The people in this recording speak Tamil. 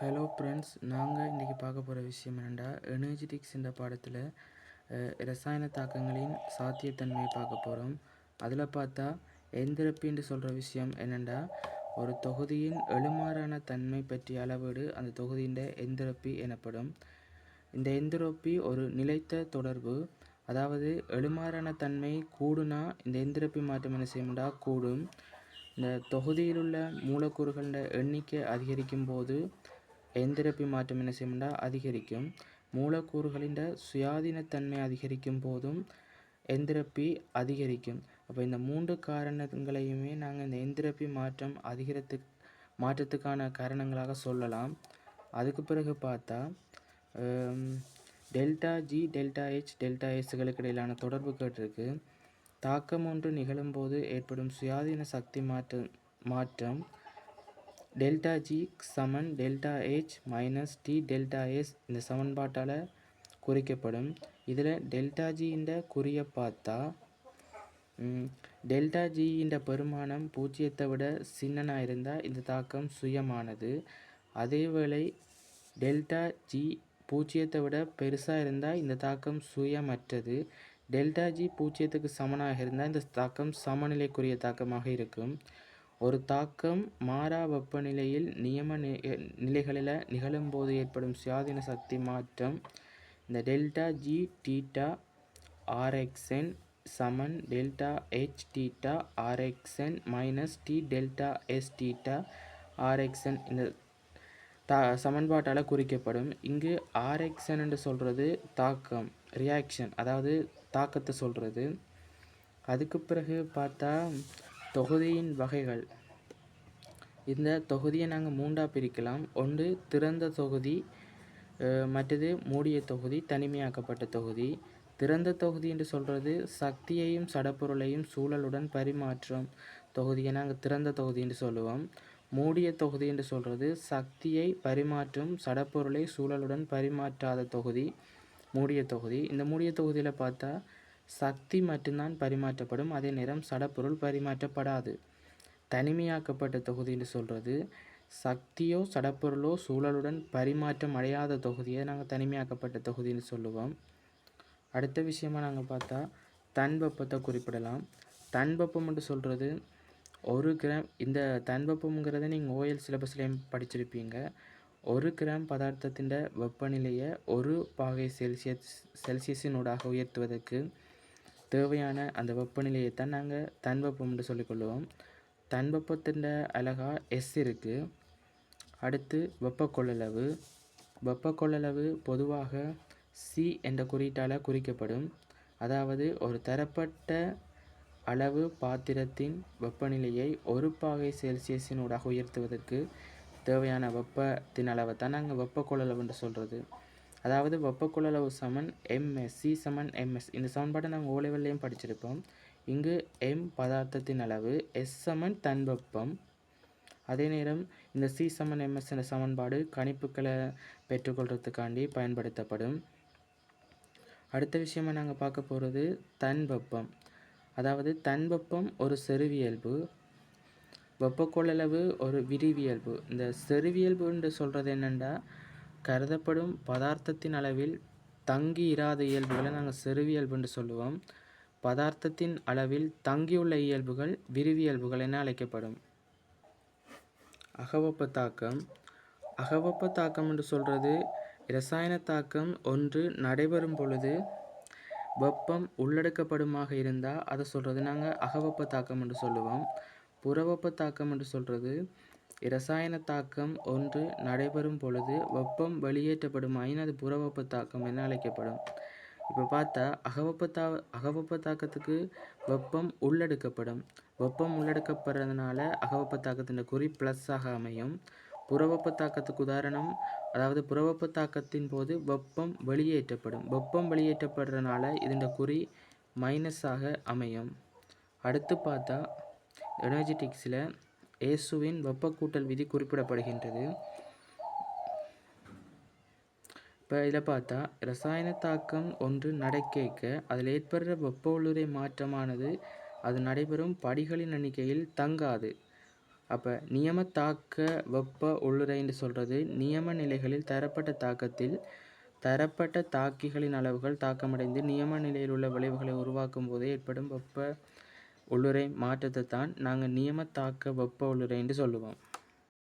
ஹலோ ஃப்ரெண்ட்ஸ், நாங்கள் இன்றைக்கி பார்க்க போகிற விஷயம் என்னென்னா எனர்ஜெட்டிக்ஸ் என்ற பாடத்தில் ரசாயன தாக்கங்களின் சாத்தியத்தன்மையை பார்க்க போகிறோம். அதில் பார்த்தா எந்திரப்பின்னு சொல்கிற விஷயம் என்னென்னா ஒரு தொகுதியின் எழுமாறான தன்மை பற்றிய அளவீடு அந்த தொகுதியின் எந்திரப்பி எனப்படும். இந்த எந்திரப்பி ஒரு நிலைத்த தொடர்பு. அதாவது எழுமாறான தன்மை கூடுனா இந்த எந்திரப்பி மாற்றம் என்ன செய்யும்டா கூடும். இந்த தொகுதியில் உள்ள மூலக்கூறுகளின் எண்ணிக்கை அதிகரிக்கும் போது எந்திரப்பி மாற்றம் என்ன செய்யும்டா அதிகரிக்கும். மூலக்கூறுகளின் சுயாதீனத்தன்மை அதிகரிக்கும் போதும் எந்திரப்பி அதிகரிக்கும். அப்போ இந்த 3 காரணங்களையுமே நாங்கள் இந்த எந்திரப்பி மாற்றத்துக்கான காரணங்களாக சொல்லலாம். அதுக்கு பிறகு பார்த்தா delta G, delta H, delta எஸ்களுக்கு இடையிலான தொடர்பு கேட்டிருக்கு. தாக்கம் ஒன்று நிகழும்போது ஏற்படும் சுயாதீன சக்தி மாற்றம் டெல்டா ஜி சமன் delta H minus T delta S இந்த சமன்பாட்டால் குறிக்கப்படும். இதில் டெல்டா ஜியின் குறியை பார்த்தா டெல்டா ஜியின் பெருமானம் 0 விட சின்னனாக இருந்தால் இந்த தாக்கம் சுயமானது. அதேவேளை டெல்டா ஜி 0 விட பெருசாக இருந்தால் இந்த தாக்கம் சுயமற்றது. டெல்டா ஜி 0க்கு சமனாக இருந்தால் இந்த தாக்கம் சமநிலைக்குரிய தாக்கமாக இருக்கும். ஒரு தாக்கம் மாறா வெப்பநிலையில் நியம நிலைகளில் நிகழும்போது ஏற்படும் சுயாதீன சக்தி மாற்றம் இந்த டெல்டா ஜி டீட்டா ஆர்எக்ஸ்என் சமன் delta H theta RXN minus T delta S theta RXN இந்த சமன்பாட்டால் குறிக்கப்படும். இங்கு ஆர்எக்ஸ்என் என்று சொல்கிறது தாக்கம், ரியாக்ஷன், அதாவது தாக்கத்தை சொல்கிறது. அதுக்கு பிறகு பார்த்தா தொகுதியின் வகைகள். இந்த தொகுதியை நாங்கள் 3ஆக பிரிக்கலாம். ஒன்று திறந்த தொகுதி, மற்றது மூடிய தொகுதி, தனிமையாக்கப்பட்ட தொகுதி. திறந்த தொகுதி என்று சொல்கிறது சக்தியையும் சடப்பொருளையும் சூழலுடன் பரிமாற்றும் தொகுதியை நாங்கள் திறந்த தொகுதி என்று சொல்லுவோம். மூடிய தொகுதி என்று சொல்கிறது சக்தியை பரிமாற்றும் சடப்பொருளை சூழலுடன் பரிமாற்றாத தொகுதி மூடிய தொகுதி. இந்த மூடிய தொகுதியில் பார்த்தா சக்தி மட்டும்தான் பரிமாற்றப்படும், அதே நேரம் சடப்பொருள் பரிமாற்றப்படாது. தனிமையாக்கப்பட்ட தொகுதி என்று சொல்கிறது சக்தியோ சடப்பொருளோ சூழலுடன் பரிமாற்றம் அடையாத தொகுதியை நாங்கள் தனிமையாக்கப்பட்ட தொகுதின்னு சொல்லுவோம். அடுத்த விஷயமாக நாங்கள் பார்த்தா தன்வெப்பத்தை குறிப்பிடலாம். தன்வெப்பம் என்று சொல்கிறது 1 கிராம், இந்த தன்வெப்பம்ங்கிறத நீங்கள் ஓஎல் சிலபஸ்லேயும் படிச்சிருப்பீங்க. 1 கிராம் பதார்த்தத்தின் வெப்பநிலையை 1 பாகை செல்சியஸினூடாக உயர்த்துவதற்கு தேவையான அந்த வெப்பநிலையை தான் நாங்கள் தன்வெப்பம் என்று சொல்லிக்கொள்வோம். தன்வெப்பத்தின் அலகா எஸ் இருக்குது. அடுத்து வெப்பக்கொள்ளளவு. வெப்பக்கொள்ளளவு பொதுவாக சி என்ற குறியீட்டால் குறிக்கப்படும். அதாவது ஒரு தரப்பட்ட அளவு பாத்திரத்தின் வெப்பநிலையை 1 பாகை செல்சியஸினூடாக உயர்த்துவதற்கு தேவையான வெப்பத்தின் அளவை தான் நாங்கள் வெப்பக்கொள்ளளவு என்று சொல்கிறது. அதாவது வெப்பக்கொள்ளளவு சமன் எம்எஸ், சி சமன் எம்எஸ். இந்த சமன்பாட்டை நாங்கள் ஓ லெவல்லையும் படிச்சிருப்போம். இங்கு எம் பதார்த்தத்தின் அளவு, எஸ் சமன் தன்வெப்பம். அதே நேரம் இந்த சி சமன் எம்எஸ் என்ற சமன்பாடு கணிப்புகளை பெற்றுக்கொள்றதுக்காண்டி பயன்படுத்தப்படும். அடுத்த விஷயமா நாங்கள் பார்க்க போகிறது தன்வெப்பம். அதாவது தன்வெப்பம் ஒரு செறிவியல்பு, வெப்பக்கொள்ளளவு ஒரு விரிவியல்பு. இந்த செறிவியல்பு என்று சொல்கிறது என்னென்னா கருதப்படும் பதார்த்தத்தின் அளவில் தங்கி இராத இயல்புகளை நாங்கள் செறிவியல்பு என்று சொல்லுவோம். பதார்த்தத்தின் அளவில் தங்கியுள்ள இயல்புகள் விரிவியல்புகள் என அழைக்கப்படும். அகவெப்ப தாக்கம். அகவெப்ப தாக்கம் என்று சொல்கிறது இரசாயன தாக்கம் ஒன்று நடைபெறும் பொழுது வெப்பம் உள்ளெடுக்கப்படுமாக இருந்தால் அதை சொல்கிறது நாங்கள் அகவெப்ப தாக்கம் என்று சொல்லுவோம். புறவெப்ப தாக்கம் என்று சொல்கிறது இரசாயன தாக்கம் ஒன்று நடைபெறும் பொழுது வெப்பம் வெளியேற்றப்படுமாயின் அது புறவெப்ப தாக்கம் என அழைக்கப்படும். இப்போ பார்த்தா அகவெப்ப தாக்கத்துக்கு வெப்பம் உள்ளெடுக்கப்படும். வெப்பம் உள்ளெடுக்கப்படுறதுனால அகவெப்ப தாக்கத்தின் குறி ப்ளஸ்ஸாக அமையும். புறவெப்ப தாக்கத்துக்கு உதாரணம், அதாவது புறவெப்ப தாக்கத்தின் போது வெப்பம் வெளியேற்றப்படும். வெப்பம் வெளியேற்றப்படுறதுனால இதன் குறி மைனஸாக அமையும். அடுத்து பார்த்தா எனர்ஜெட்டிக்ஸில் ஏசுவின் வெப்ப கூட்டல் விதி குறிப்பிடப்படுகின்றது. இப்போ இதில் பார்த்தா இரசாயன தாக்கம் ஒன்று நடக்க அதில் ஏற்படுற வெப்ப உள்ளுறை மாற்றமானது அது நடைபெறும் படிகளின் எண்ணிக்கையில் தங்காது. அப்போ நியம தாக்க வெப்ப உள்ளுறைன்னு சொல்கிறது நியம நிலைகளில் தரப்பட்ட தாக்கத்தில் தரப்பட்ட தாக்கிகளின் அளவுகள் தாக்கமடைந்து நியம நிலையில் உள்ள விளைவுகளை உருவாக்கும் போது ஏற்படும் வெப்ப உள்ளுறை மாற்றத்தை தான் நாங்கள் நியம தாக்க வெப்ப உள்ளுறைன்னு சொல்லுவோம்.